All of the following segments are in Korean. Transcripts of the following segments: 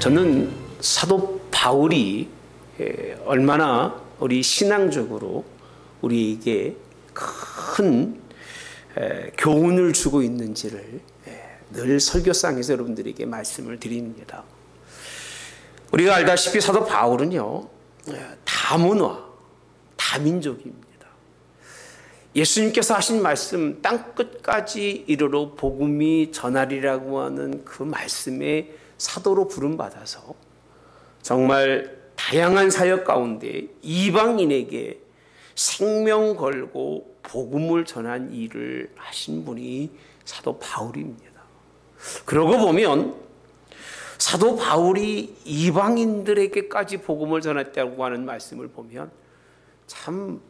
저는 사도 바울이 얼마나 우리 신앙적으로 우리에게 큰 교훈을 주고 있는지를 늘 설교상에서 여러분들에게 말씀을 드립니다. 우리가 알다시피 사도 바울은요, 다문화, 다민족입니다. 예수님께서 하신 말씀, 땅끝까지 이르러 복음이 전하리라고 하는 그 말씀에 사도로 부름받아서 정말 다양한 사역 가운데 이방인에게 생명 걸고 복음을 전한 일을 하신 분이 사도 바울입니다. 그러고 보면 사도 바울이 이방인들에게까지 복음을 전했다고 하는 말씀을 보면 참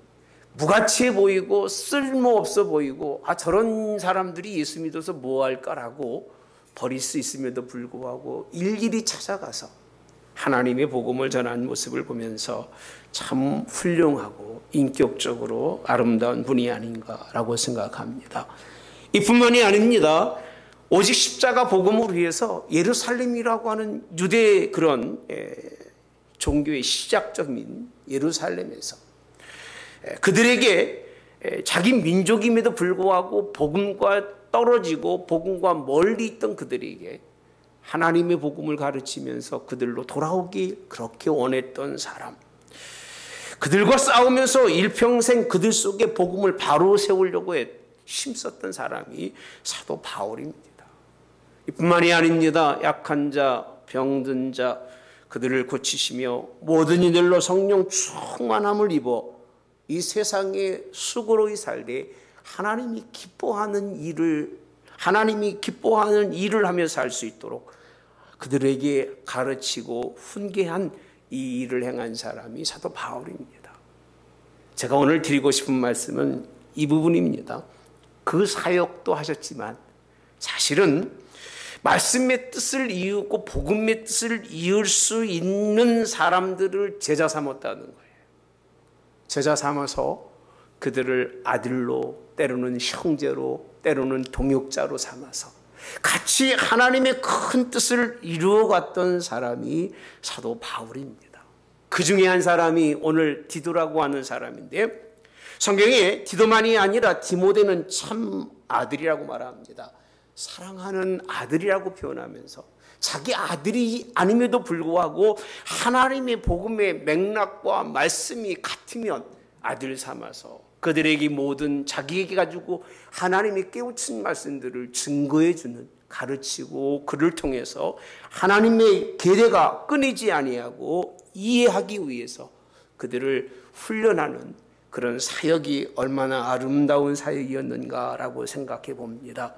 무가치해 보이고 쓸모없어 보이고 저런 사람들이 예수 믿어서 뭐 할까라고 버릴 수 있음에도 불구하고 일일이 찾아가서 하나님의 복음을 전한 모습을 보면서 참 훌륭하고 인격적으로 아름다운 분이 아닌가라고 생각합니다. 이뿐만이 아닙니다. 오직 십자가 복음을 위해서 예루살렘이라고 하는 유대 그런 종교의 시작점인 예루살렘에서 그들에게 자기 민족임에도 불구하고 복음과 떨어지고 복음과 멀리 있던 그들에게 하나님의 복음을 가르치면서 그들로 돌아오기 그렇게 원했던 사람, 그들과 싸우면서 일평생 그들 속에 복음을 바로 세우려고 힘썼던 사람이 사도 바울입니다. 이뿐만이 아닙니다. 약한 자, 병든 자 그들을 고치시며 모든 이들로 성령 충만함을 입어 이 세상에 수고로이 살되 하나님이 기뻐하는 일을 하며 살 수 있도록 그들에게 가르치고 훈계한 이 일을 행한 사람이 사도 바울입니다. 제가 오늘 드리고 싶은 말씀은 이 부분입니다. 그 사역도 하셨지만 사실은 말씀의 뜻을 이루고 복음의 뜻을 이을 수 있는 사람들을 제자 삼았다는 거예요. 제자 삼아서 그들을 아들로, 때로는 형제로, 때로는 동역자로 삼아서 같이 하나님의 큰 뜻을 이루어갔던 사람이 사도 바울입니다. 그 중에 한 사람이 오늘 디도라고 하는 사람인데, 성경에 디도만이 아니라 디모데는 참 아들이라고 말합니다. 사랑하는 아들이라고 표현하면서 자기 아들이 아님에도 불구하고 하나님의 복음의 맥락과 말씀이 같으면 아들 삼아서 그들에게 모든 자기에게 가지고 하나님이 깨우친 말씀들을 증거해주는, 가르치고 그를 통해서 하나님의 계례가 끊이지 아니하고 이해하기 위해서 그들을 훈련하는 그런 사역이 얼마나 아름다운 사역이었는가라고 생각해 봅니다.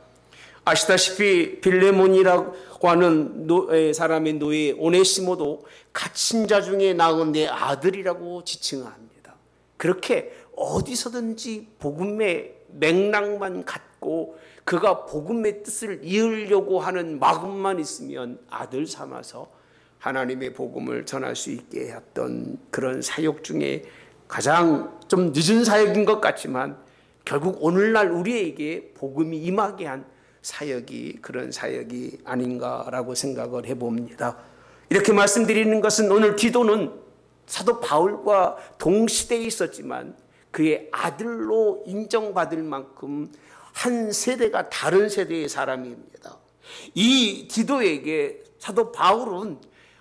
아시다시피 빌레몬이라고 하는 사람의 노예 오네시모도 갇힌 자 중에 낳은 내 아들이라고 지칭합니다. 그렇게 어디서든지 복음의 맥락만 갖고 그가 복음의 뜻을 이으려고 하는 마음만 있으면 아들 삼아서 하나님의 복음을 전할 수 있게 했던 그런 사역 중에 가장 좀 늦은 사역인 것 같지만 결국 오늘날 우리에게 복음이 임하게 한 사역이 그런 사역이 아닌가라고 생각을 해봅니다. 이렇게 말씀드리는 것은 오늘 디도는 사도 바울과 동시대에 있었지만 그의 아들로 인정받을 만큼 한 세대가 다른 세대의 사람입니다. 이 디도에게 사도 바울은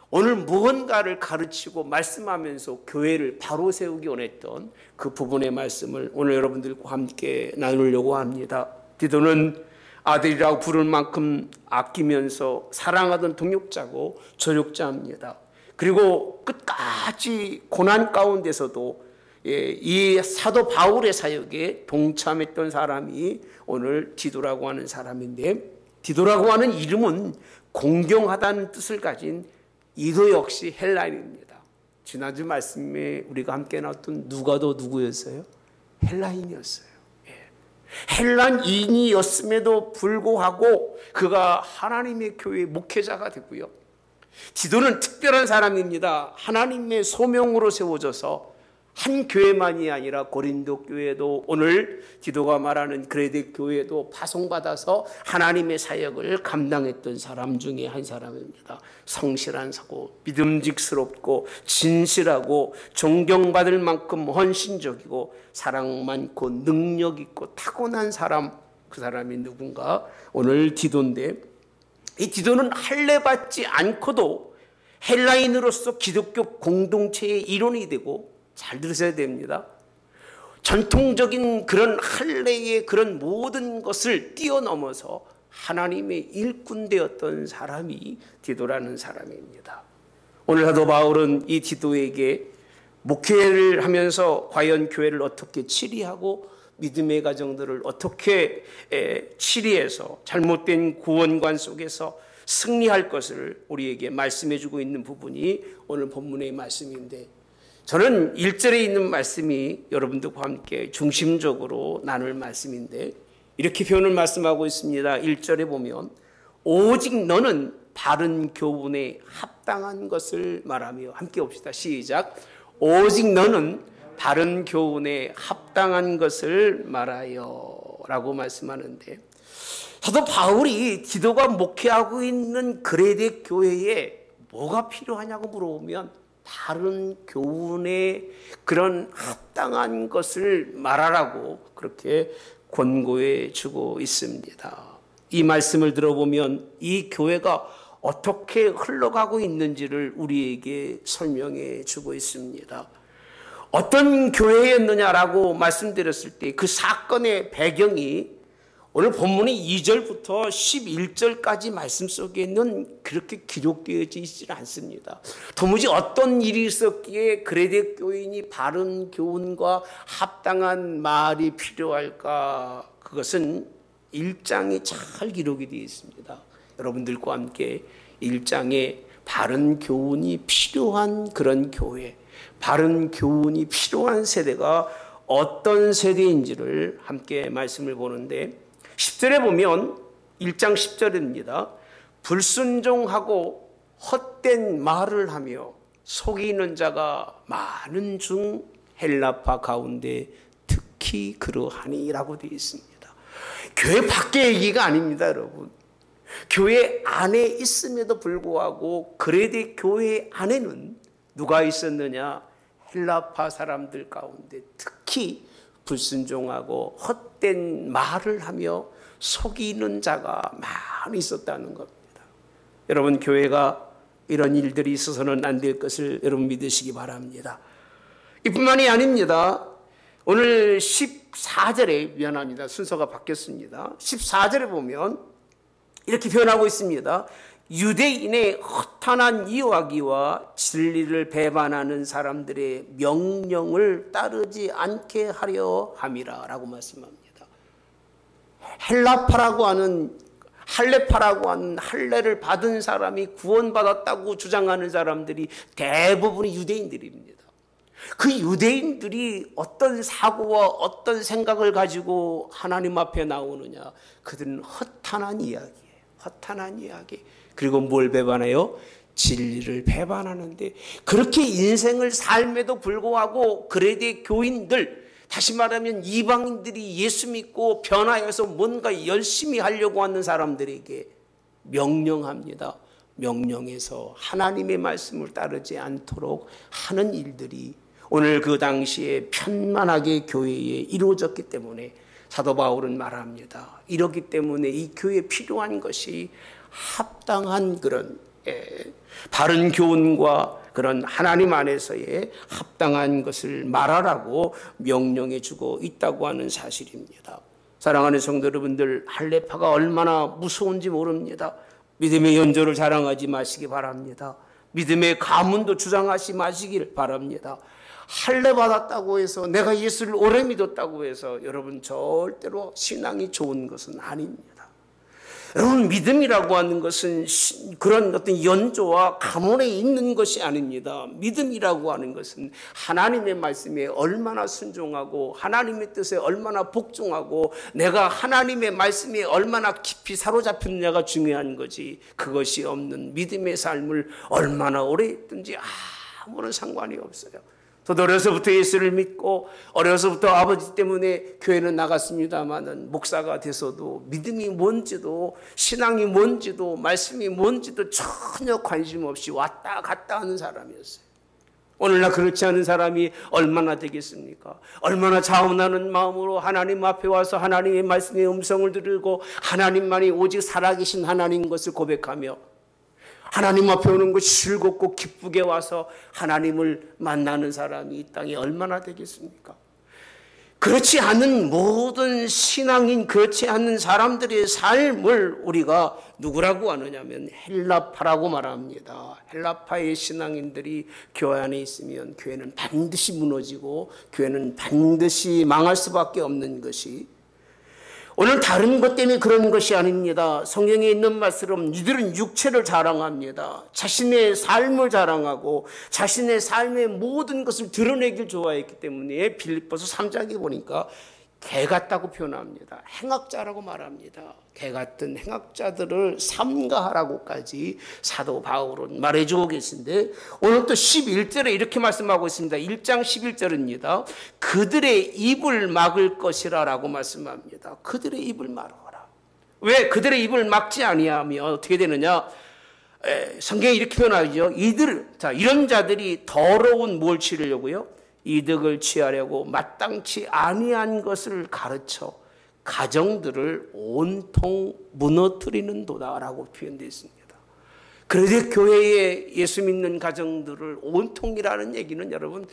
오늘 무언가를 가르치고 말씀하면서 교회를 바로 세우기 원했던 그 부분의 말씀을 오늘 여러분들과 함께 나누려고 합니다. 디도는 아들이라고 부를 만큼 아끼면서 사랑하던 동역자고 조력자입니다. 그리고 끝까지 고난 가운데서도 이 사도 바울의 사역에 동참했던 사람이 오늘 디도라고 하는 사람인데, 디도라고 하는 이름은 공경하다는 뜻을 가진 이도 역시 헬라인입니다. 지난주 말씀에 우리가 함께 나왔던 누가도 누구였어요? 헬라인이었어요. 헬라인이었음에도 불구하고 그가 하나님의 교회의 목회자가 되고요. 디도는 특별한 사람입니다. 하나님의 소명으로 세워져서 한 교회만이 아니라 고린도 교회도 오늘 디도가 말하는 그레데 교회도 파송받아서 하나님의 사역을 감당했던 사람 중에 한 사람입니다. 성실한 사고, 믿음직스럽고 진실하고 존경받을 만큼 헌신적이고 사랑 많고 능력 있고 타고난 사람, 그 사람이 누군가? 오늘 디도인데, 이 디도는 할례받지 않고도 헬라인으로서 기독교 공동체의 일원이 되고, 잘 들으셔야 됩니다. 전통적인 그런 할례의 그런 모든 것을 뛰어넘어서 하나님의 일꾼 되었던 사람이 디도라는 사람입니다. 오늘 사도 바울은 이 디도에게 목회를 하면서 과연 교회를 어떻게 치리하고 믿음의 가정들을 어떻게 치리해서 잘못된 구원관 속에서 승리할 것을 우리에게 말씀해 주고 있는 부분이 오늘 본문의 말씀인데, 저는 1절에 있는 말씀이 여러분들과 함께 중심적으로 나눌 말씀인데, 이렇게 표현을 말씀하고 있습니다. 1절에 보면 오직 너는 바른 교훈에 합당한 것을 말하며, 함께 봅시다. 시작. 오직 너는 바른 교훈에 합당한 것을 말하여 라고 말씀하는데, 사도 바울이 디도가 목회하고 있는 그레데 교회에 뭐가 필요하냐고 물어보면 바른 교훈에 그런 합당한 것을 말하라고 그렇게 권고해 주고 있습니다. 이 말씀을 들어보면 이 교회가 어떻게 흘러가고 있는지를 우리에게 설명해 주고 있습니다. 어떤 교회였느냐라고 말씀드렸을 때 그 사건의 배경이 오늘 본문의 2절부터 11절까지 말씀 속에는 그렇게 기록되어 있지 않습니다. 도무지 어떤 일이 있었기에 그레데 교인이 바른 교훈과 합당한 말이 필요할까? 그것은 1장에 잘 기록이 되어 있습니다. 여러분들과 함께 1장에 바른 교훈이 필요한 그런 교회, 바른 교훈이 필요한 세대가 어떤 세대인지를 함께 말씀을 보는데, 10절에 보면 1장 10절입니다. 불순종하고 헛된 말을 하며 속이는 자가 많은 중 헬라파 가운데 특히 그러하니라고 되어 있습니다. 교회 밖의 얘기가 아닙니다, 여러분. 교회 안에 있음에도 불구하고 그레데 교회 안에는 누가 있었느냐? 헬라파 사람들 가운데 특히 불순종하고 헛된 말을 하며 속이는 자가 많이 있었다는 겁니다. 여러분, 교회가 이런 일들이 있어서는 안 될 것을 여러분 믿으시기 바랍니다. 이뿐만이 아닙니다. 오늘 14절에, 미안합니다, 순서가 바뀌었습니다. 14절에 보면 이렇게 표현하고 있습니다. 유대인의 허탄한 이야기와 진리를 배반하는 사람들의 명령을 따르지 않게 하려 함이라 라고 말씀합니다. 헬라파라고 하는, 할례파라고 하는 할례를 받은 사람이 구원받았다고 주장하는 사람들이 대부분이 유대인들입니다. 그 유대인들이 어떤 사고와 어떤 생각을 가지고 하나님 앞에 나오느냐? 그들은 허탄한 이야기예요. 허탄한 이야기. 그리고 뭘 배반해요? 진리를 배반하는데, 그렇게 인생을 삶에도 불구하고 그레데 교인들, 다시 말하면 이방인들이 예수 믿고 변화해서 뭔가 열심히 하려고 하는 사람들에게 명령합니다. 명령해서 하나님의 말씀을 따르지 않도록 하는 일들이 오늘 그 당시에 편만하게 교회에 이루어졌기 때문에 사도 바울은 말합니다. 이렇기 때문에 이 교회에 필요한 것이 합당한 그런 바른 교훈과 그런 하나님 안에서의 합당한 것을 말하라고 명령해 주고 있다고 하는 사실입니다. 사랑하는 성도 여러분들, 할례파가 얼마나 무서운지 모릅니다. 믿음의 연조를 자랑하지 마시기 바랍니다. 믿음의 가문도 주장하지 마시길 바랍니다. 할례 받았다고 해서, 내가 예수를 오래 믿었다고 해서 여러분 절대로 신앙이 좋은 것은 아닙니다. 여러분, 믿음이라고 하는 것은 그런 어떤 연조와 가문에 있는 것이 아닙니다. 믿음이라고 하는 것은 하나님의 말씀에 얼마나 순종하고 하나님의 뜻에 얼마나 복종하고 내가 하나님의 말씀에 얼마나 깊이 사로잡혔느냐가 중요한 거지, 그것이 없는 믿음의 삶을 얼마나 오래 했든지 아무런 상관이 없어요. 저도 어려서부터 예수를 믿고 어려서부터 아버지 때문에 교회는 나갔습니다마는 목사가 돼서도 믿음이 뭔지도 신앙이 뭔지도 말씀이 뭔지도 전혀 관심 없이 왔다 갔다 하는 사람이었어요. 오늘날 그렇지 않은 사람이 얼마나 되겠습니까? 얼마나 자원하는 마음으로 하나님 앞에 와서 하나님의 말씀의 음성을 들고 하나님만이 오직 살아계신 하나님인 것을 고백하며 하나님 앞에 오는 것이 즐겁고 기쁘게 와서 하나님을 만나는 사람이 이 땅에 얼마나 되겠습니까? 그렇지 않은 모든 신앙인, 그렇지 않은 사람들의 삶을 우리가 누구라고 하느냐면 헬라파라고 말합니다. 헬라파의 신앙인들이 교회 안에 있으면 교회는 반드시 무너지고 교회는 반드시 망할 수밖에 없는 것이, 오늘 다른 것 때문에 그런 것이 아닙니다. 성경에 있는 말처럼 이들은 육체를 자랑합니다. 자신의 삶을 자랑하고 자신의 삶의 모든 것을 드러내길 좋아했기 때문에 빌립보서 3장에 보니까 개 같다고 표현합니다. 행악자라고 말합니다. 개 같은 행악자들을 삼가하라고까지 사도 바울은 말해주고 계신데, 오늘 또 11절에 이렇게 말씀하고 있습니다. 1장 11절입니다. 그들의 입을 막을 것이라 라고 말씀합니다. 그들의 입을 막아라. 왜 그들의 입을 막지 아니하면 어떻게 되느냐? 성경이 이렇게 표현하죠. 이런 자들이 더러운 뭘 치르려고요? 이득을 취하려고 마땅치 아니한 것을 가르쳐 가정들을 온통 무너뜨리는 도다라고 표현되어 있습니다. 그런데 교회에 예수 믿는 가정들을 온통이라는 얘기는 여러분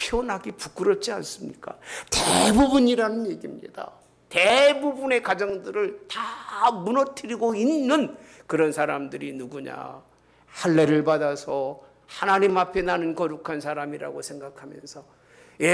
표현하기 부끄럽지 않습니까? 대부분이라는 얘기입니다. 대부분의 가정들을 다 무너뜨리고 있는 그런 사람들이 누구냐? 할례를 받아서 하나님 앞에 나는 거룩한 사람이라고 생각하면서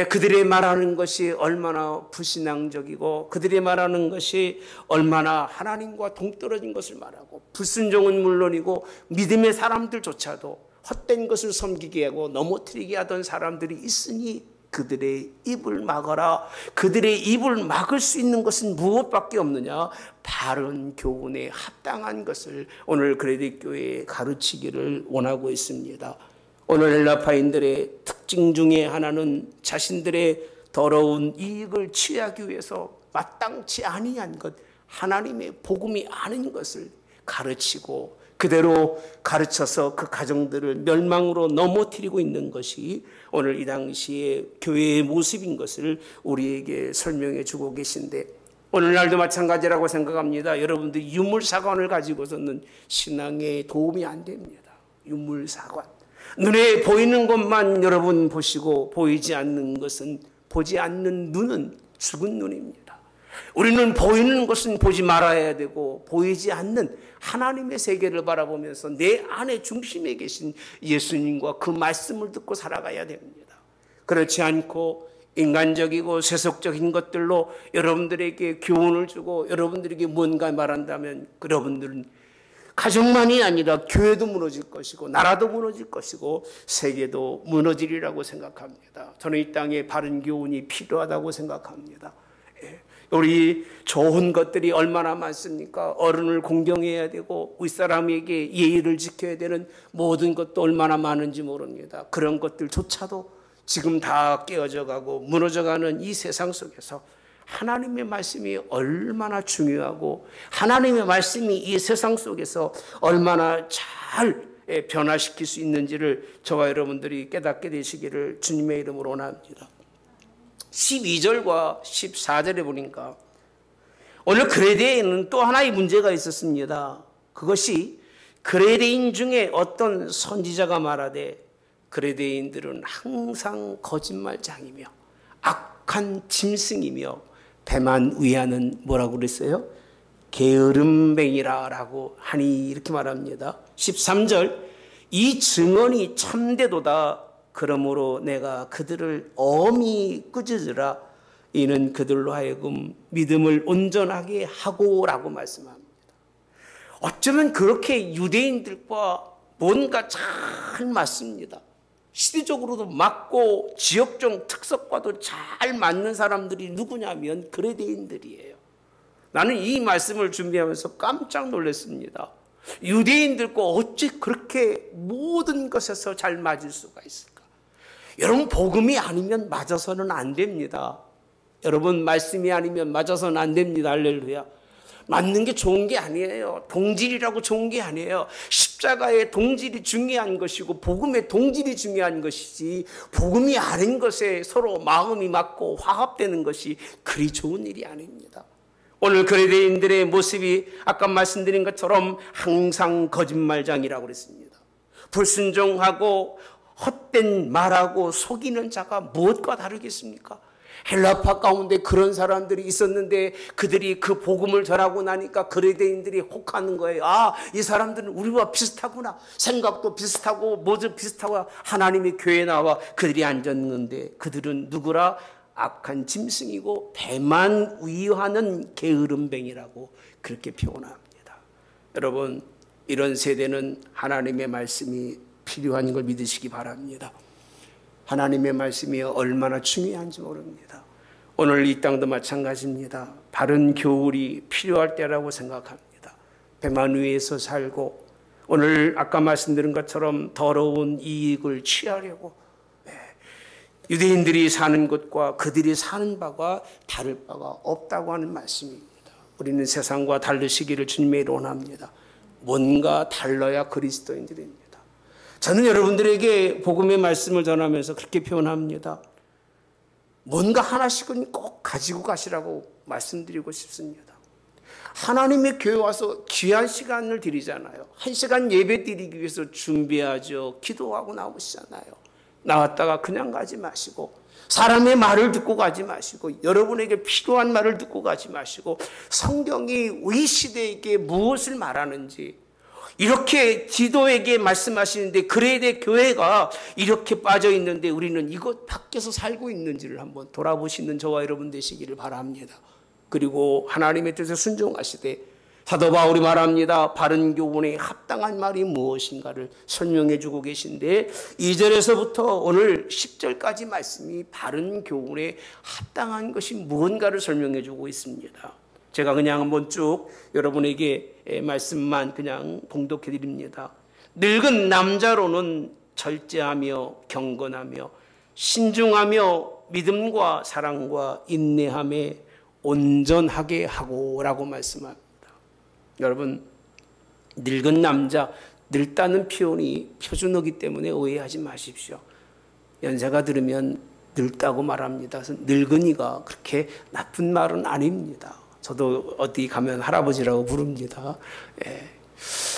그들이 말하는 것이 얼마나 불신앙적이고 그들이 말하는 것이 얼마나 하나님과 동떨어진 것을 말하고, 불순종은 물론이고 믿음의 사람들조차도 헛된 것을 섬기게 하고 넘어뜨리게 하던 사람들이 있으니 그들의 입을 막아라. 그들의 입을 막을 수 있는 것은 무엇밖에 없느냐? 바른 교훈에 합당한 것을 오늘 그레디교회에 가르치기를 원하고 있습니다. 오늘 헬라파인들의 특징 중에 하나는 자신들의 더러운 이익을 취하기 위해서 마땅치 아니한 것, 하나님의 복음이 아닌 것을 가르치고 그대로 가르쳐서 그 가정들을 멸망으로 넘어뜨리고 있는 것이 오늘 이 당시의 교회의 모습인 것을 우리에게 설명해 주고 계신데, 오늘날도 마찬가지라고 생각합니다. 여러분들 유물사관을 가지고서는 신앙에 도움이 안 됩니다. 유물사관. 눈에 보이는 것만 여러분 보시고 보이지 않는 것은, 보지 않는 눈은 죽은 눈입니다. 우리는 보이는 것은 보지 말아야 되고 보이지 않는 하나님의 세계를 바라보면서 내 안에 중심에 계신 예수님과 그 말씀을 듣고 살아가야 됩니다. 그렇지 않고 인간적이고 세속적인 것들로 여러분들에게 교훈을 주고 여러분들에게 뭔가 말한다면 여러분들은 가정만이 아니라 교회도 무너질 것이고 나라도 무너질 것이고 세계도 무너지리라고 생각합니다. 저는 이 땅에 바른 교훈이 필요하다고 생각합니다. 우리 좋은 것들이 얼마나 많습니까? 어른을 공경해야 되고 윗사람에게 예의를 지켜야 되는 모든 것도 얼마나 많은지 모릅니다. 그런 것들조차도 지금 다 깨어져 가고 무너져가는 이 세상 속에서 하나님의 말씀이 얼마나 중요하고 하나님의 말씀이 이 세상 속에서 얼마나 잘 변화시킬 수 있는지를 저와 여러분들이 깨닫게 되시기를 주님의 이름으로 원합니다. 12절과 14절에 보니까 오늘 그레데에는 또 하나의 문제가 있었습니다. 그것이 그레데인 중에 어떤 선지자가 말하되 그레데인들은 항상 거짓말장이며 악한 짐승이며 배만 위하는 뭐라고 그랬어요? 게으름뱅이라 라고 하니 이렇게 말합니다. 13절 이 증언이 참되도다. 그러므로 내가 그들을 엄히 꾸짖으라. 이는 그들로 하여금 믿음을 온전하게 하고 라고 말씀합니다. 어쩌면 그렇게 유대인들과 뭔가 잘 맞습니다. 시대적으로도 맞고 지역적 특성과도 잘 맞는 사람들이 누구냐면 그레데인들이에요. 나는 이 말씀을 준비하면서 깜짝 놀랐습니다. 유대인들과 어찌 그렇게 모든 것에서 잘 맞을 수가 있을까? 여러분, 복음이 아니면 맞아서는 안 됩니다. 여러분, 말씀이 아니면 맞아서는 안 됩니다. 할렐루야. 맞는 게 좋은 게 아니에요. 동질이라고 좋은 게 아니에요. 십자가의 동질이 중요한 것이고 복음의 동질이 중요한 것이지, 복음이 아닌 것에 서로 마음이 맞고 화합되는 것이 그리 좋은 일이 아닙니다. 오늘 그리스도인들의 모습이 아까 말씀드린 것처럼 항상 거짓말장이라고 그랬습니다. 불순종하고 헛된 말하고 속이는 자가 무엇과 다르겠습니까? 헬라파 가운데 그런 사람들이 있었는데 그들이 그 복음을 전하고 나니까 그리스도인들이 혹하는 거예요. 아, 이 사람들은 우리와 비슷하구나. 생각도 비슷하고 뭐도 비슷하고 하나님의 교회에 나와 그들이 앉았는데 그들은 누구라? 악한 짐승이고 배만 위하는 게으름뱅이라고 그렇게 표현합니다. 여러분, 이런 세대는 하나님의 말씀이 필요한 걸 믿으시기 바랍니다. 하나님의 말씀이 얼마나 중요한지 모릅니다. 오늘 이 땅도 마찬가지입니다. 바른 교훈이 필요할 때라고 생각합니다. 배만 위에서 살고 오늘 아까 말씀드린 것처럼 더러운 이익을 취하려고 유대인들이 사는 것과 그들이 사는 바가 다를 바가 없다고 하는 말씀입니다. 우리는 세상과 다르시기를 주님의 원합니다. 뭔가 달라야 그리스도인들입니다. 저는 여러분들에게 복음의 말씀을 전하면서 그렇게 표현합니다. 뭔가 하나씩은 꼭 가지고 가시라고 말씀드리고 싶습니다. 하나님의 교회 와서 귀한 시간을 드리잖아요. 1시간 예배 드리기 위해서 준비하죠. 기도하고 나오시잖아요. 나왔다가 그냥 가지 마시고 사람의 말을 듣고 가지 마시고 여러분에게 필요한 말을 듣고 가지 마시고 성경이 우리 시대에게 무엇을 말하는지 이렇게 디도에게 말씀하시는데 그레데 교회가 이렇게 빠져 있는데 우리는 이것 밖에서 살고 있는지를 한번 돌아보시는 저와 여러분 되시기를 바랍니다. 그리고 하나님의 뜻에 순종하시되 사도 바울이 말합니다. 바른 교훈에 합당한 말이 무엇인가를 설명해 주고 계신데 2절에서부터 오늘 10절까지 말씀이 바른 교훈에 합당한 것이 무언가를 설명해 주고 있습니다. 제가 그냥 한번 쭉 여러분에게 말씀만 그냥 봉독해 드립니다. 늙은 남자로는 절제하며 경건하며 신중하며 믿음과 사랑과 인내함에 온전하게 하고라고 말씀합니다. 여러분, 늙은 남자, 늙다는 표현이 표준어기 때문에 오해하지 마십시오. 연세가 들으면 늙다고 말합니다. 그래서 늙은이가 그렇게 나쁜 말은 아닙니다. 저도 어디 가면 할아버지라고 부릅니다. 예.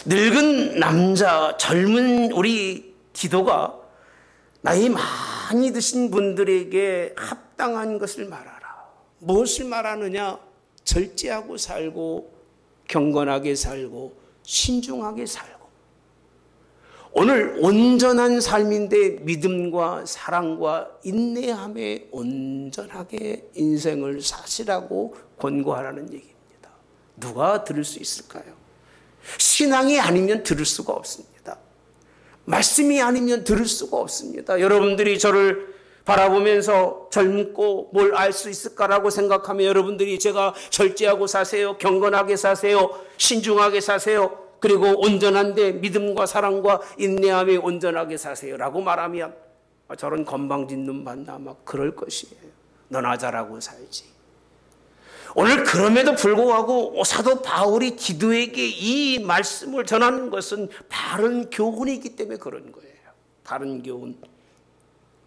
늙은 남자, 젊은 우리 디도가 나이 많이 드신 분들에게 합당한 것을 말하라. 무엇을 말하느냐? 절제하고 살고 경건하게 살고 신중하게 살고 오늘 온전한 삶인데 믿음과 사랑과 인내함에 온전하게 인생을 사시라고 권고하라는 얘기입니다. 누가 들을 수 있을까요? 신앙이 아니면 들을 수가 없습니다. 말씀이 아니면 들을 수가 없습니다. 여러분들이 저를 바라보면서 젊고 뭘 알 수 있을까라고 생각하면 여러분들이 제가 절제하고 사세요, 경건하게 사세요, 신중하게 사세요, 그리고 온전한데 믿음과 사랑과 인내함에 온전하게 사세요라고 말하면 저런 건방진 눈 봤나 막 그럴 것이에요. 너나 잘하고 살지. 오늘 그럼에도 불구하고 사도 바울이 디도에게 이 말씀을 전하는 것은 바른 교훈이기 때문에 그런 거예요. 바른 교훈.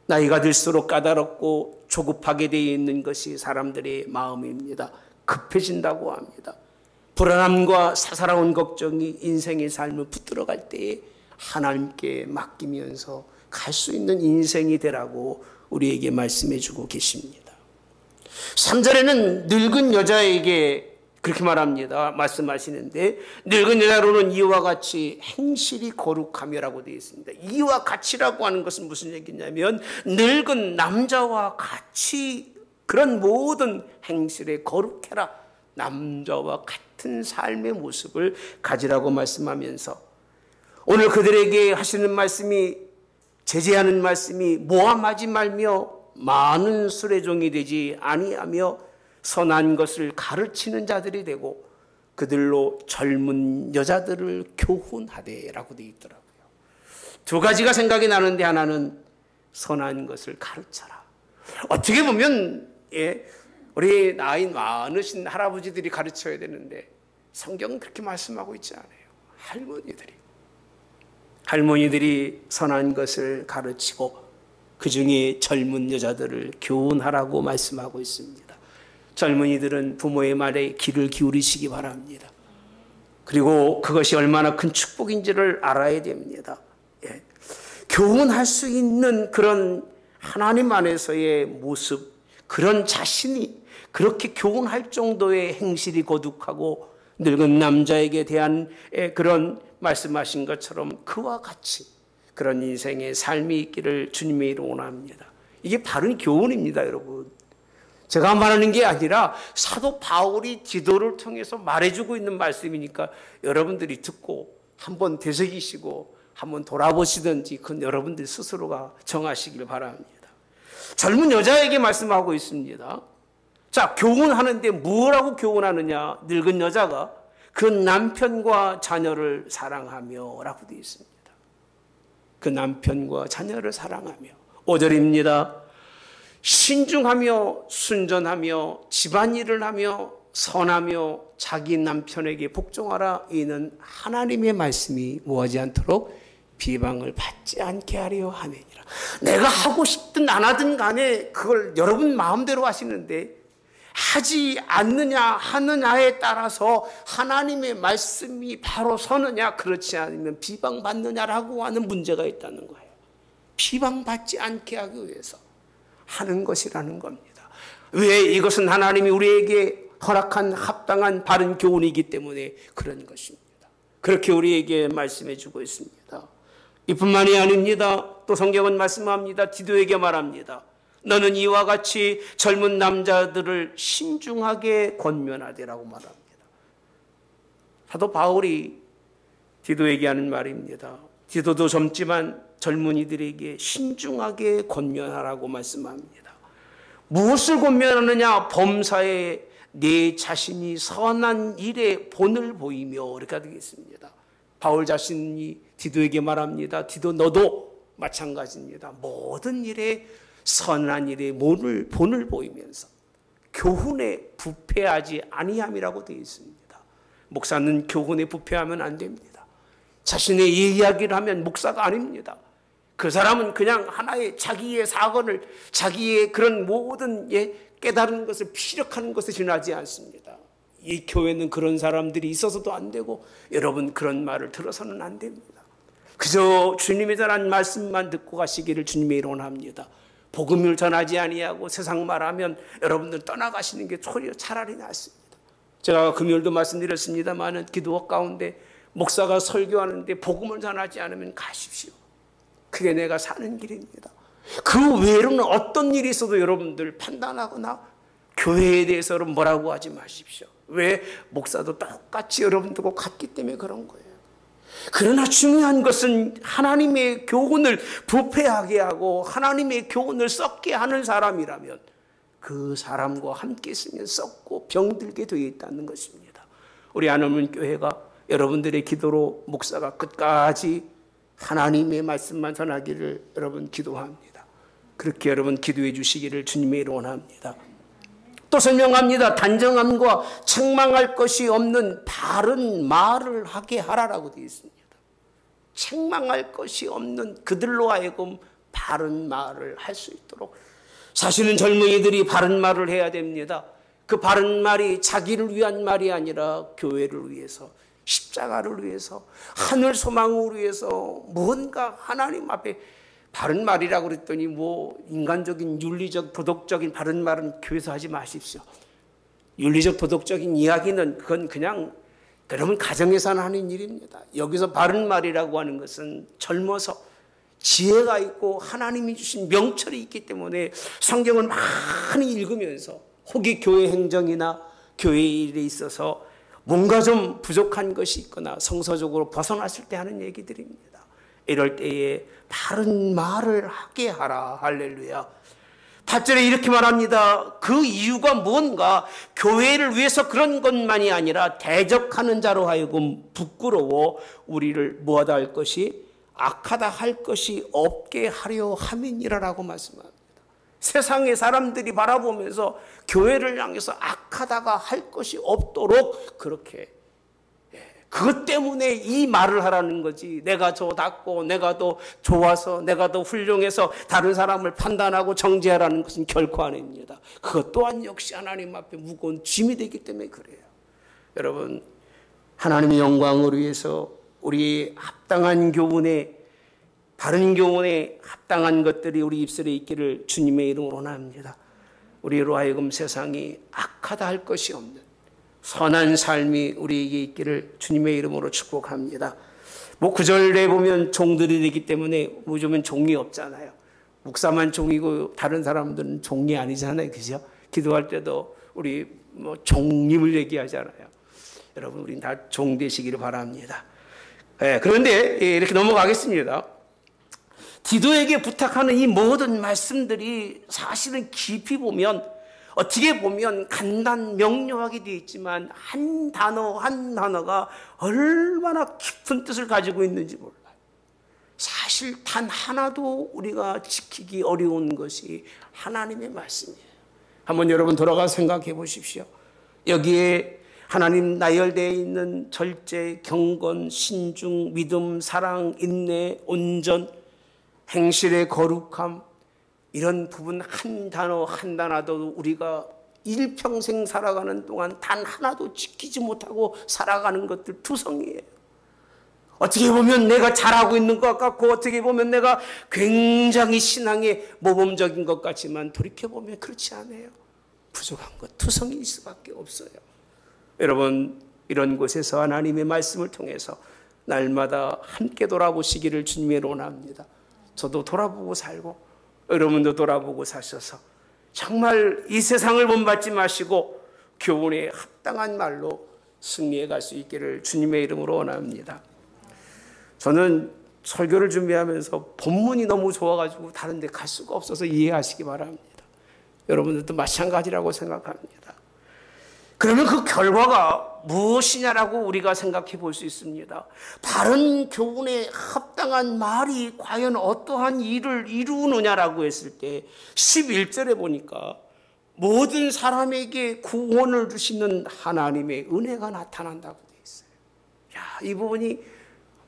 나이가 들수록 까다롭고 조급하게 되어 있는 것이 사람들의 마음입니다. 급해진다고 합니다. 불안함과 사사로운 걱정이 인생의 삶을 붙들어갈 때에 하나님께 맡기면서 갈 수 있는 인생이 되라고 우리에게 말씀해 주고 계십니다. 3절에는 늙은 여자에게 그렇게 말합니다. 말씀하시는데 늙은 여자로는 이와 같이 행실이 거룩하며라고 되어 있습니다. 이와 같이라고 하는 것은 무슨 얘기냐면 늙은 남자와 같이 그런 모든 행실에 거룩해라. 남자와 같은 삶의 모습을 가지라고 말씀하면서 오늘 그들에게 하시는 말씀이 제재하는 말씀이 모함하지 말며 많은 수레종이 되지 아니하며 선한 것을 가르치는 자들이 되고 그들로 젊은 여자들을 교훈하되라고 되어 있더라고요. 두 가지가 생각이 나는데 하나는 선한 것을 가르쳐라. 어떻게 보면 우리 나이 많으신 할아버지들이 가르쳐야 되는데 성경은 그렇게 말씀하고 있지 않아요. 할머니들이 선한 것을 가르치고 그 중에 젊은 여자들을 교훈하라고 말씀하고 있습니다. 젊은이들은 부모의 말에 귀를 기울이시기 바랍니다. 그리고 그것이 얼마나 큰 축복인지를 알아야 됩니다. 교훈할 수 있는 그런 하나님 안에서의 모습, 그런 자신이 그렇게 교훈할 정도의 행실이 거룩하고 늙은 남자에게 대한 그런 말씀하신 것처럼 그와 같이 그런 인생의 삶이 있기를 주님의 이름으로 원합니다. 이게 바른 교훈입니다, 여러분. 제가 말하는 게 아니라 사도 바울이 디도를 통해서 말해주고 있는 말씀이니까 여러분들이 듣고 한번 되새기시고 한번 돌아보시든지 그건 여러분들 스스로가 정하시길 바랍니다. 젊은 여자에게 말씀하고 있습니다. 자, 교훈하는데 뭐라고 교훈하느냐? 늙은 여자가 그 남편과 자녀를 사랑하며 라고 되어 있습니다. 그 남편과 자녀를 사랑하며. 5절입니다. 신중하며 순전하며 집안일을 하며 선하며 자기 남편에게 복종하라. 이는 하나님의 말씀이 뭐하지 않도록 비방을 받지 않게 하려 함이니라. 내가 하고 싶든 안 하든 간에 그걸 여러분 마음대로 하시는데 하지 않느냐 하느냐에 따라서 하나님의 말씀이 바로 서느냐 그렇지 않으면 비방받느냐라고 하는 문제가 있다는 거예요. 비방받지 않게 하기 위해서 하는 것이라는 겁니다. 왜? 이것은 하나님이 우리에게 허락한 합당한 바른 교훈이기 때문에 그런 것입니다. 그렇게 우리에게 말씀해 주고 있습니다. 이뿐만이 아닙니다. 또 성경은 말씀합니다. 디도에게 말합니다. 너는 이와 같이 젊은 남자들을 신중하게 권면하되라고 말합니다. 사도 바울이 디도에게 하는 말입니다. 디도도 젊지만 젊은이들에게 신중하게 권면하라고 말씀합니다. 무엇을 권면하느냐? 범사에 내 자신이 선한 일에 본을 보이며 이렇게 되겠습니다. 바울 자신이 디도에게 말합니다. 디도 너도 마찬가지입니다. 모든 일에 선한 일에 본을 보이면서 교훈에 부패하지 아니함이라고 되어 있습니다. 목사는 교훈에 부패하면 안 됩니다. 자신의 이야기를 하면 목사가 아닙니다. 그 사람은 그냥 하나의 자기의 사건을 자기의 그런 모든 깨달은 것을 피력하는 것에 지나지 않습니다. 이 교회는 그런 사람들이 있어서도 안 되고 여러분 그런 말을 들어서는 안 됩니다. 그저 주님의 전한 말씀만 듣고 가시기를 주님의 이름으로 합니다. 복음을 전하지 아니하고 세상 말하면 여러분들 떠나가시는 게 차라리 낫습니다. 제가 금요일도 말씀드렸습니다만 기도 가운데 목사가 설교하는데 복음을 전하지 않으면 가십시오. 그게 내가 사는 길입니다. 그 외로는 어떤 일이 있어도 여러분들 판단하거나 교회에 대해서는 뭐라고 하지 마십시오. 왜? 목사도 똑같이 여러분들과 같기 때문에 그런 거예요. 그러나 중요한 것은 하나님의 교훈을 부패하게 하고 하나님의 교훈을 썩게 하는 사람이라면 그 사람과 함께 있으면 썩고 병들게 되어 있다는 것입니다. 우리 안원문 교회가 여러분들의 기도로 목사가 끝까지 하나님의 말씀만 전하기를 여러분 기도합니다. 그렇게 여러분 기도해 주시기를 주님의 이름으로 원합니다. 또 설명합니다. 단정함과 책망할 것이 없는 바른 말을 하게 하라라고 되어 있습니다. 책망할 것이 없는 그들로 하여금 바른 말을 할 수 있도록. 사실은 젊은이들이 바른 말을 해야 됩니다. 그 바른 말이 자기를 위한 말이 아니라 교회를 위해서, 십자가를 위해서, 하늘 소망을 위해서 뭔가 하나님 앞에 바른 말이라고 그랬더니 인간적인 윤리적 도덕적인 바른 말은 교회에서 하지 마십시오. 윤리적 도덕적인 이야기는 그건 그냥 여러분 가정에서 하는 일입니다. 여기서 바른 말이라고 하는 것은 젊어서 지혜가 있고 하나님이 주신 명철이 있기 때문에 성경을 많이 읽으면서 혹이 교회 행정이나 교회 일에 있어서 뭔가 좀 부족한 것이 있거나 성서적으로 벗어났을 때 하는 얘기들입니다. 이럴 때에 바른 말을 하게 하라. 할렐루야. 8절에 이렇게 말합니다. 그 이유가 뭔가 교회를 위해서 그런 것만이 아니라 대적하는 자로 하여금 부끄러워 우리를 뭐하다 할 것이 악하다 할 것이 없게 하려 함이니라라고 말씀합니다. 세상의 사람들이 바라보면서 교회를 향해서 악하다가 할 것이 없도록 그렇게, 그것 때문에 이 말을 하라는 거지. 내가 더 낫고 내가 더 좋아서 내가 더 훌륭해서 다른 사람을 판단하고 정죄하라는 것은 결코 아닙니다. 그것 또한 역시 하나님 앞에 무거운 짐이 되기 때문에 그래요. 여러분, 하나님의 영광을 위해서 우리 합당한 교훈에, 바른 교훈에 합당한 것들이 우리 입술에 있기를 주님의 이름으로 원합니다. 우리로 하여금 세상이 악하다 할 것이 없는 선한 삶이 우리에게 있기를 주님의 이름으로 축복합니다. 뭐 구절에 보면 종들이 되기 때문에 요즘은 종이 없잖아요. 목사만 종이고 다른 사람들은 종이 아니잖아요. 그죠? 기도할 때도 우리 뭐 종님을 얘기하잖아요. 여러분, 우린 다 종 되시기를 바랍니다. 그런데 이렇게 넘어가겠습니다. 디도에게 부탁하는 이 모든 말씀들이 사실은 깊이 보면, 어떻게 보면 간단 명료하게 되어 있지만 한 단어 한 단어가 얼마나 깊은 뜻을 가지고 있는지 몰라요. 사실 단 하나도 우리가 지키기 어려운 것이 하나님의 말씀이에요. 한번 여러분 돌아가 생각해 보십시오. 여기에 하나님 나열되어 있는 절제, 경건, 신중, 믿음, 사랑, 인내, 온전, 행실의 거룩함, 이런 부분 한 단어 한 단어도 우리가 일평생 살아가는 동안 단 하나도 지키지 못하고 살아가는 것들 투성이에요. 어떻게 보면 내가 잘하고 있는 것 같고 어떻게 보면 내가 굉장히 신앙에 모범적인 것 같지만 돌이켜보면 그렇지 않아요. 부족한 것, 투성일 수밖에 없어요. 여러분, 이런 곳에서 하나님의 말씀을 통해서 날마다 함께 돌아보시기를 주님의 원합니다. 저도 돌아보고 살고 여러분도 돌아보고 사셔서 정말 이 세상을 본받지 마시고 교훈에 합당한 말로 승리해 갈 수 있기를 주님의 이름으로 원합니다. 저는 설교를 준비하면서 본문이 너무 좋아가지고 다른 데 갈 수가 없어서 이해하시기 바랍니다. 여러분들도 마찬가지라고 생각합니다. 그러면 그 결과가 무엇이냐라고 우리가 생각해 볼 수 있습니다. 바른 교훈에 합당한 말이 과연 어떠한 일을 이루느냐라고 했을 때 11절에 보니까 모든 사람에게 구원을 주시는 하나님의 은혜가 나타난다고 되어 있어요. 이 부분이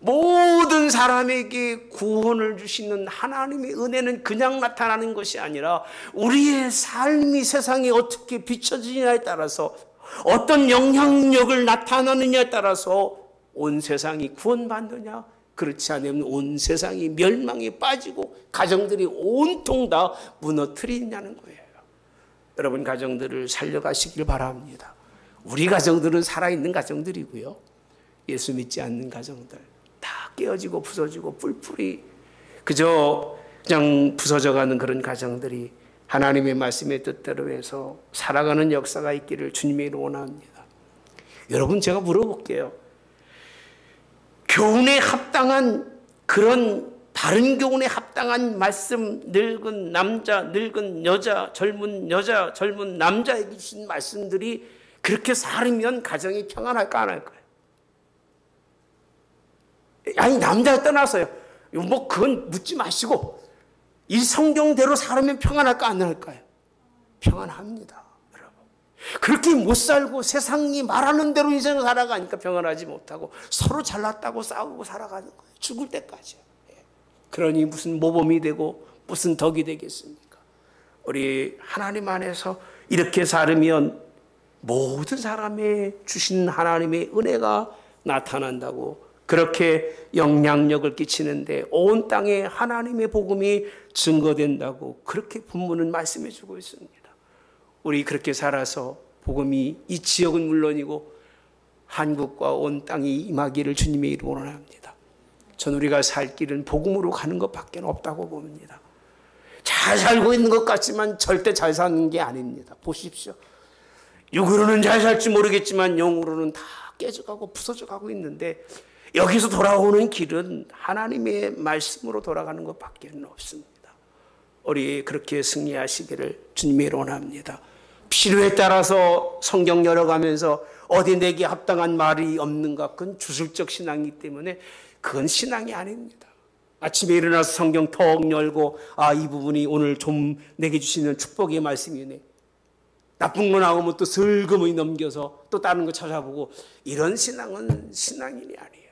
모든 사람에게 구원을 주시는 하나님의 은혜는 그냥 나타나는 것이 아니라 우리의 삶이 세상에 어떻게 비춰지냐에 따라서 어떤 영향력을 나타나느냐에 따라서 온 세상이 구원받느냐, 그렇지 않으면 온 세상이 멸망에 빠지고 가정들이 온통 다 무너뜨리냐는 거예요. 여러분, 가정들을 살려가시길 바랍니다. 우리 가정들은 살아있는 가정들이고요, 예수 믿지 않는 가정들 다 깨어지고 부서지고 뿔뿔이 그저 그냥 부서져가는 그런 가정들이 하나님의 말씀의 뜻대로 해서 살아가는 역사가 있기를 주님의 이름으로 원합니다. 여러분, 제가 물어볼게요. 교훈에 합당한 그런 바른 교훈에 합당한 말씀, 늙은 남자, 늙은 여자, 젊은 남자에게 주신 말씀들이 그렇게 살으면 가정이 평안할까 안 할까요? 아니, 남자 떠나서요. 뭐 그건 묻지 마시고 이 성경대로 살면 평안할까 안 할까요? 평안합니다, 여러분. 그렇게 못 살고 세상이 말하는 대로 인생을 살아가니까 평안하지 못하고 서로 잘났다고 싸우고 살아가는 거예요. 죽을 때까지요. 그러니 무슨 모범이 되고 무슨 덕이 되겠습니까? 우리 하나님 안에서 이렇게 살으면 모든 사람에 주신 하나님의 은혜가 나타난다고, 그렇게 영향력을 끼치는데 온 땅에 하나님의 복음이 증거된다고 그렇게 본문은 말씀해 주고 있습니다. 우리 그렇게 살아서 복음이 이 지역은 물론이고 한국과 온 땅이 임하기를 주님의 이름으로 원합니다. 전 우리가 살 길은 복음으로 가는 것밖에 없다고 봅니다. 잘 살고 있는 것 같지만 절대 잘 사는 게 아닙니다. 보십시오. 육으로는 잘 살지 모르겠지만 영으로는 다 깨져가고 부서져가고 있는데 여기서 돌아오는 길은 하나님의 말씀으로 돌아가는 것밖에 없습니다. 우리 그렇게 승리하시기를 주님의 원합니다. 필요에 따라서 성경 열어가면서 어디 내게 합당한 말이 없는가, 그건 주술적 신앙이기 때문에 그건 신앙이 아닙니다. 아침에 일어나서 성경 턱 열고 이 부분이 오늘 좀 내게 주시는 축복의 말씀이네. 나쁜 거 나오면 또 슬그머니 넘겨서 또 다른 거 찾아보고, 이런 신앙은 신앙인이 아니에요.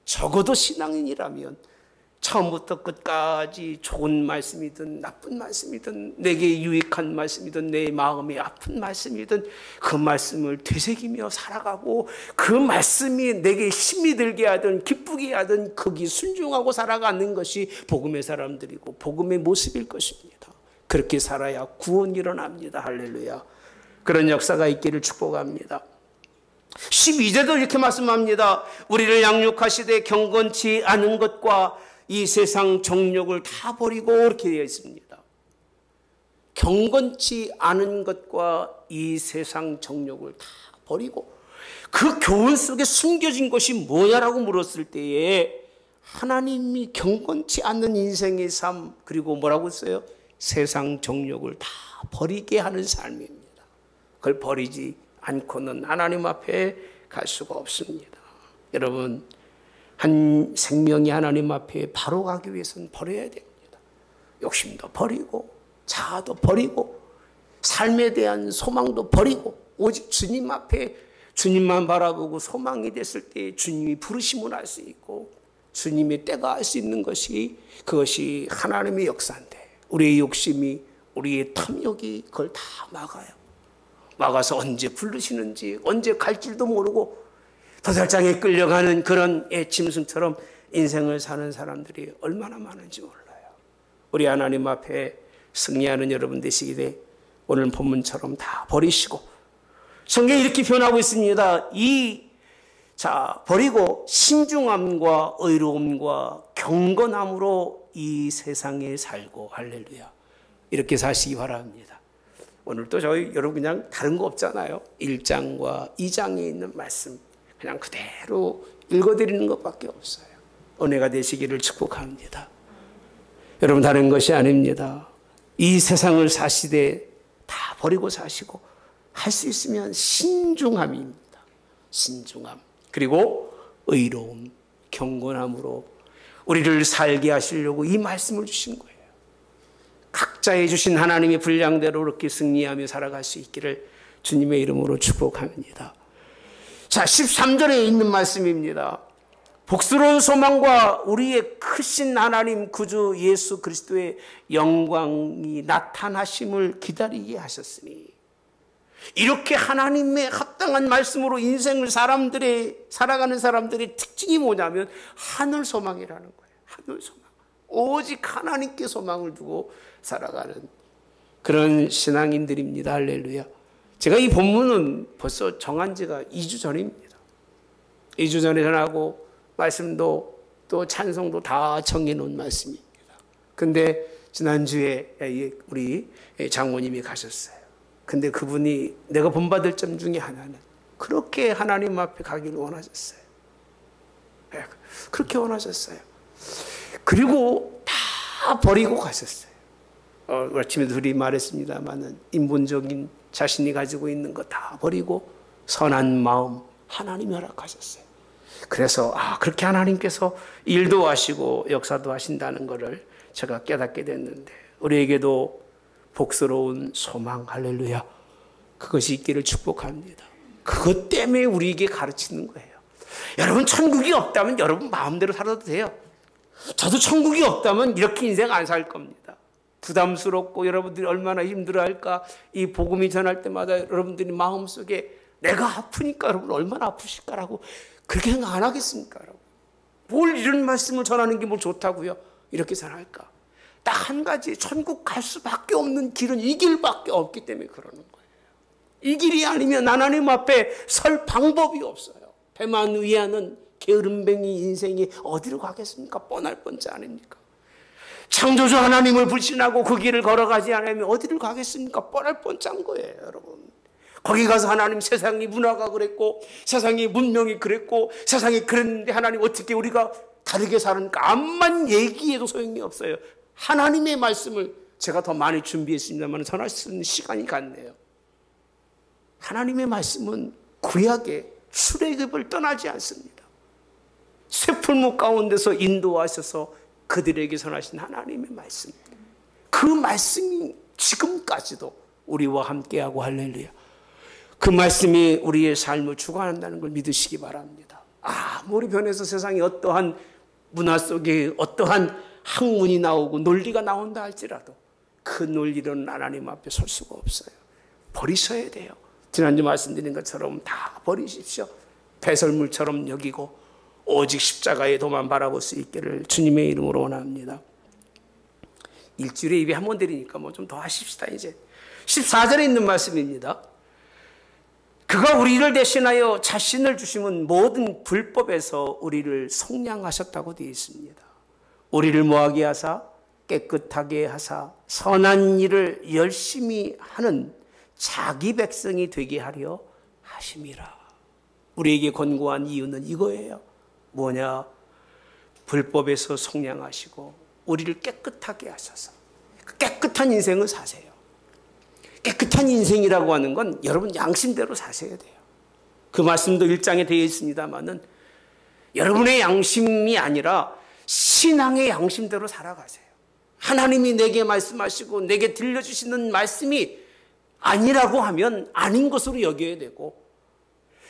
적어도 신앙인이라면 처음부터 끝까지 좋은 말씀이든 나쁜 말씀이든 내게 유익한 말씀이든 내 마음에 아픈 말씀이든 그 말씀을 되새기며 살아가고, 그 말씀이 내게 힘이 들게 하든 기쁘게 하든 거기 순종하고 살아가는 것이 복음의 사람들이고 복음의 모습일 것입니다. 그렇게 살아야 구원이 일어납니다. 할렐루야. 그런 역사가 있기를 축복합니다. 12절도 이렇게 말씀합니다. 우리를 양육하시되 경건치 않은 것과 이 세상 정욕을 다 버리고, 이렇게 되어 있습니다. 경건치 않은 것과 이 세상 정욕을 다 버리고, 그 교훈 속에 숨겨진 것이 뭐냐라고 물었을 때에 하나님이 경건치 않는 인생의 삶, 그리고 뭐라고 했어요? 세상 정욕을 다 버리게 하는 삶입니다. 그걸 버리지 않고는 하나님 앞에 갈 수가 없습니다. 여러분, 한 생명이 하나님 앞에 바로 가기 위해서는 버려야 됩니다. 욕심도 버리고 자아도 버리고 삶에 대한 소망도 버리고, 오직 주님 앞에 주님만 바라보고 소망이 됐을 때 주님이 부르심을 할 수 있고 주님의 때가 할 수 있는 것이, 그것이 하나님의 역사인데, 우리의 욕심이, 우리의 탐욕이 그걸 다 막아요. 막아서 언제 부르시는지, 언제 갈 줄도 모르고 도살장에 끌려가는 그런 애짐승처럼 인생을 사는 사람들이 얼마나 많은지 몰라요. 우리 하나님 앞에 승리하는 여러분 되시기를 오늘 본문처럼 다 버리시고, 성경이 이렇게 표현하고 있습니다. 버리고 신중함과 의로움과 경건함으로 이 세상에 살고, 할렐루야. 이렇게 사시기 바랍니다. 오늘도 여러분 그냥 다른 거 없잖아요. 1장과 2장에 있는 말씀 그냥 그대로 읽어드리는 것밖에 없어요. 은혜가 되시기를 축복합니다. 여러분, 다른 것이 아닙니다. 이 세상을 사시되 다 버리고 사시고, 할 수 있으면 신중함입니다. 신중함, 그리고 의로움, 경건함으로 우리를 살게 하시려고 이 말씀을 주신 거예요. 각자의 주신 하나님의 분량대로 그렇게 승리하며 살아갈 수 있기를 주님의 이름으로 축복합니다. 자, 13절에 있는 말씀입니다. 복스러운 소망과 우리의 크신 하나님 구주 예수 그리스도의 영광이 나타나심을 기다리게 하셨으니, 이렇게 하나님의 합당한 말씀으로 인생을 살아가는 사람들의 특징이 뭐냐면 하늘 소망이라는 거예요. 하늘 소망. 오직 하나님께 소망을 두고 살아가는 그런 신앙인들입니다. 할렐루야. 제가 이 본문은 벌써 정한 지가 2주 전입니다. 2주 전에 전하고 말씀도 또 찬송도 다 정해놓은 말씀입니다. 근데 지난주에 우리 장모님이 가셨어요. 근데 그분이 내가 본받을 점 중에 하나는 그렇게 하나님 앞에 가기를 원하셨어요. 그렇게 원하셨어요. 그리고 다 버리고 가셨어요. 아침에 둘이 말했습니다마는 인본적인 자신이 가지고 있는 거 다 버리고 선한 마음 하나님이 허락하셨어요. 그래서 그렇게 하나님께서 일도 하시고 역사도 하신다는 것을 제가 깨닫게 됐는데, 우리에게도 복스러운 소망, 할렐루야, 그것이 있기를 축복합니다. 그것 때문에 우리에게 가르치는 거예요. 여러분, 천국이 없다면 여러분 마음대로 살아도 돼요. 저도 천국이 없다면 이렇게 인생 안 살 겁니다. 부담스럽고 여러분들이 얼마나 힘들어할까, 이 복음이 전할 때마다 여러분들이 마음속에 내가 아프니까 여러분 얼마나 아프실까라고 그렇게 생각 안 하겠습니까? 여러분? 뭘 이런 말씀을 전하는 게 뭘 좋다고요? 이렇게 생각할까? 딱 한 가지, 천국 갈 수밖에 없는 길은 이 길밖에 없기 때문에 그러는 거예요. 이 길이 아니면 하나님 앞에 설 방법이 없어요. 배만 위하는 게으름뱅이 인생이 어디로 가겠습니까? 뻔할 뻔자 아닙니까? 창조주 하나님을 불신하고 그 길을 걸어가지 않으면 어디를 가겠습니까? 뻔할 뻔짠 거예요, 여러분. 거기 가서 하나님, 세상이 문화가 그랬고 세상이 문명이 그랬고 세상이 그랬는데 하나님 어떻게 우리가 다르게 사는가? 암만 얘기해도 소용이 없어요. 하나님의 말씀을 제가 더 많이 준비했습니다만 전할 수 있는 시간이 갔네요. 하나님의 말씀은 구약의 출애굽을 떠나지 않습니다. 쇠풀무 가운데서 인도하셔서 그들에게 선하신 하나님의 말씀, 그 말씀이 지금까지도 우리와 함께하고, 할렐루야, 그 말씀이 우리의 삶을 주관한다는 걸 믿으시기 바랍니다. 아무리 변해서 세상에 어떠한 문화 속에 어떠한 학문이 나오고 논리가 나온다 할지라도 그 논리로는 하나님 앞에 설 수가 없어요. 버리셔야 돼요. 지난주 말씀드린 것처럼 다 버리십시오. 배설물처럼 여기고 오직 십자가의 도만 바라볼 수 있기를 주님의 이름으로 원합니다. 일주일에 예배 한 번 드리니까 뭐 좀 더 하십시다. 이제 14절에 있는 말씀입니다. 그가 우리를 대신하여 자신을 주심은 모든 불법에서 우리를 속량하셨다고 되어 있습니다. 우리를 뭐하게 하사? 깨끗하게 하사 선한 일을 열심히 하는 자기 백성이 되게 하려 하심이라. 우리에게 권고한 이유는 이거예요. 뭐냐? 불법에서 속량하시고 우리를 깨끗하게 하셔서 깨끗한 인생을 사세요. 깨끗한 인생이라고 하는 건 여러분 양심대로 사셔야 돼요. 그 말씀도 1장에 되어 있습니다만은 여러분의 양심이 아니라 신앙의 양심대로 살아가세요. 하나님이 내게 말씀하시고 내게 들려주시는 말씀이 아니라고 하면 아닌 것으로 여겨야 되고,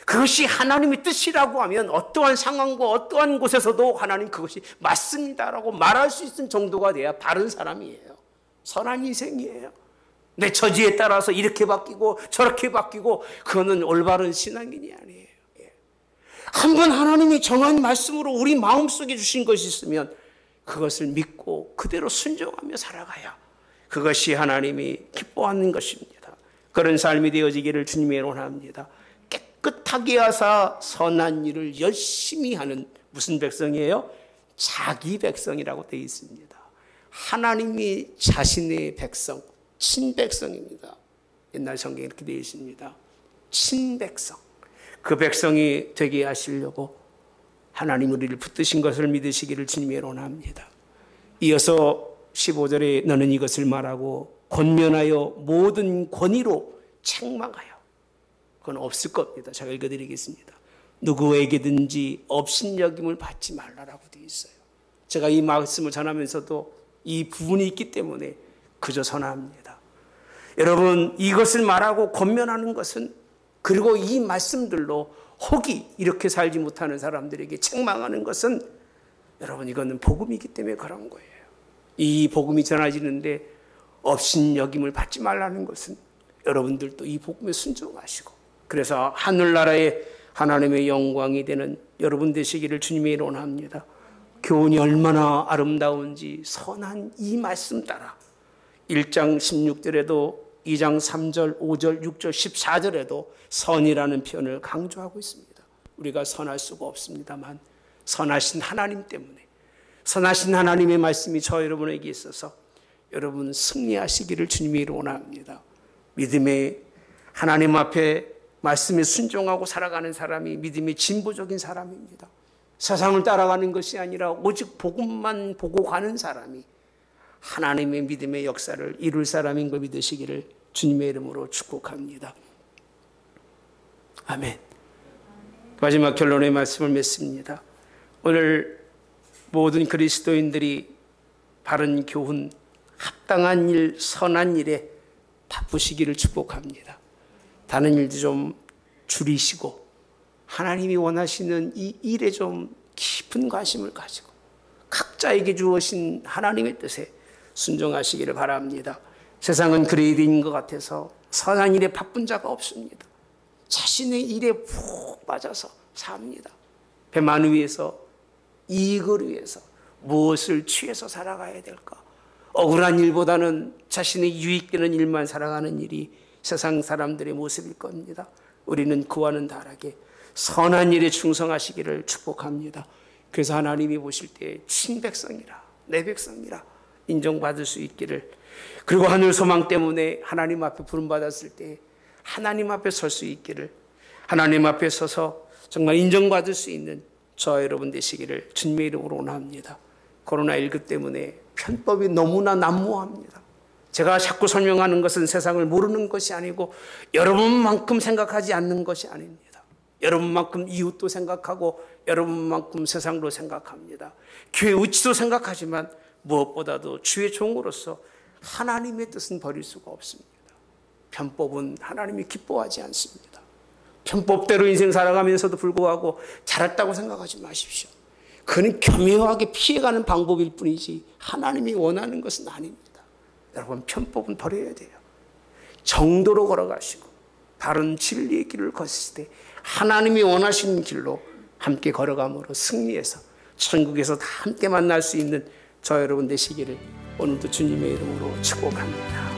그것이 하나님의 뜻이라고 하면 어떠한 상황과 어떠한 곳에서도 하나님 그것이 맞습니다라고 말할 수 있는 정도가 돼야 바른 사람이에요. 선한 인생이에요. 내 처지에 따라서 이렇게 바뀌고 저렇게 바뀌고 그거는 올바른 신앙인이 아니에요. 한번 하나님이 정한 말씀으로 우리 마음속에 주신 것이 있으면 그것을 믿고 그대로 순종하며 살아가야 그것이 하나님이 기뻐하는 것입니다. 그런 삶이 되어지기를 주님의 원합니다. 깨끗하게 하사 선한 일을 열심히 하는 무슨 백성이에요? 자기 백성이라고 되어 있습니다. 하나님이 자신의 백성, 친백성입니다. 옛날 성경에 이렇게 되어 있습니다. 친백성. 그 백성이 되게 하시려고 하나님 우리를 붙드신 것을 믿으시기를 주님의 원합니다. 이어서 15절에 너는 이것을 말하고 권면하여 모든 권위로 책망하여. 그건 없을 겁니다. 제가 읽어드리겠습니다. 누구에게든지 업신여김을 받지 말라라고 되어 있어요. 제가 이 말씀을 전하면서도 이 부분이 있기 때문에 그저 선합니다. 여러분, 이것을 말하고 권면하는 것은, 그리고 이 말씀들로 혹이 이렇게 살지 못하는 사람들에게 책망하는 것은, 여러분, 이거는 복음이기 때문에 그런 거예요. 이 복음이 전해지는데 업신여김을 받지 말라는 것은 여러분들도 이 복음에 순종하시고, 그래서 하늘나라의 하나님의 영광이 되는 여러분 되시기를 주님의 원합니다. 교훈이 얼마나 아름다운지 선한 이 말씀 따라 1장 16절에도 2장 3절, 5절, 6절, 14절에도 선이라는 표현을 강조하고 있습니다. 우리가 선할 수가 없습니다만 선하신 하나님 때문에, 선하신 하나님의 말씀이 저 여러분에게 있어서 여러분 승리하시기를 주님이 원합니다. 믿음의 하나님 앞에 말씀에 순종하고 살아가는 사람이 믿음의 진보적인 사람입니다. 세상을 따라가는 것이 아니라 오직 복음만 보고 가는 사람이 하나님의 믿음의 역사를 이룰 사람인 걸 믿으시기를 주님의 이름으로 축복합니다. 아멘. 마지막 결론의 말씀을 맺습니다. 오늘 모든 그리스도인들이 바른 교훈, 합당한 일, 선한 일에 바쁘시기를 축복합니다. 다른 일도 좀 줄이시고 하나님이 원하시는 이 일에 좀 깊은 관심을 가지고 각자에게 주어진 하나님의 뜻에 순종하시기를 바랍니다. 세상은 그레이드인 것 같아서 선한 일에 바쁜 자가 없습니다. 자신의 일에 푹 빠져서 삽니다. 배만 위해서, 이익을 위해서 무엇을 취해서 살아가야 될까? 억울한 일보다는 자신의 유익되는 일만 살아가는 일이 세상 사람들의 모습일 겁니다. 우리는 그와는 다르게 선한 일에 충성하시기를 축복합니다. 그래서 하나님이 보실 때 친백성이라, 내 백성이라 인정받을 수 있기를, 그리고 하늘 소망 때문에 하나님 앞에 부름받았을 때 하나님 앞에 설 수 있기를, 하나님 앞에 서서 정말 인정받을 수 있는 저와 여러분 되시기를 주님의 이름으로 원합니다. 코로나19 때문에 편법이 너무나 난무합니다. 제가 자꾸 설명하는 것은 세상을 모르는 것이 아니고 여러분만큼 생각하지 않는 것이 아닙니다. 여러분만큼 이웃도 생각하고 여러분만큼 세상도 생각합니다. 교회 우치도 생각하지만 무엇보다도 주의 종으로서 하나님의 뜻은 버릴 수가 없습니다. 편법은 하나님이 기뻐하지 않습니다. 편법대로 인생 살아가면서도 불구하고 잘했다고 생각하지 마십시오. 그는 교묘하게 피해가는 방법일 뿐이지 하나님이 원하는 것은 아닙니다. 여러분, 편법은 버려야 돼요. 정도로 걸어가시고 바른 진리의 길을 걷을 때 하나님이 원하시는 길로 함께 걸어감으로 승리해서 천국에서 다 함께 만날 수 있는 저 여러분 되시기를 오늘도 주님의 이름으로 축복합니다.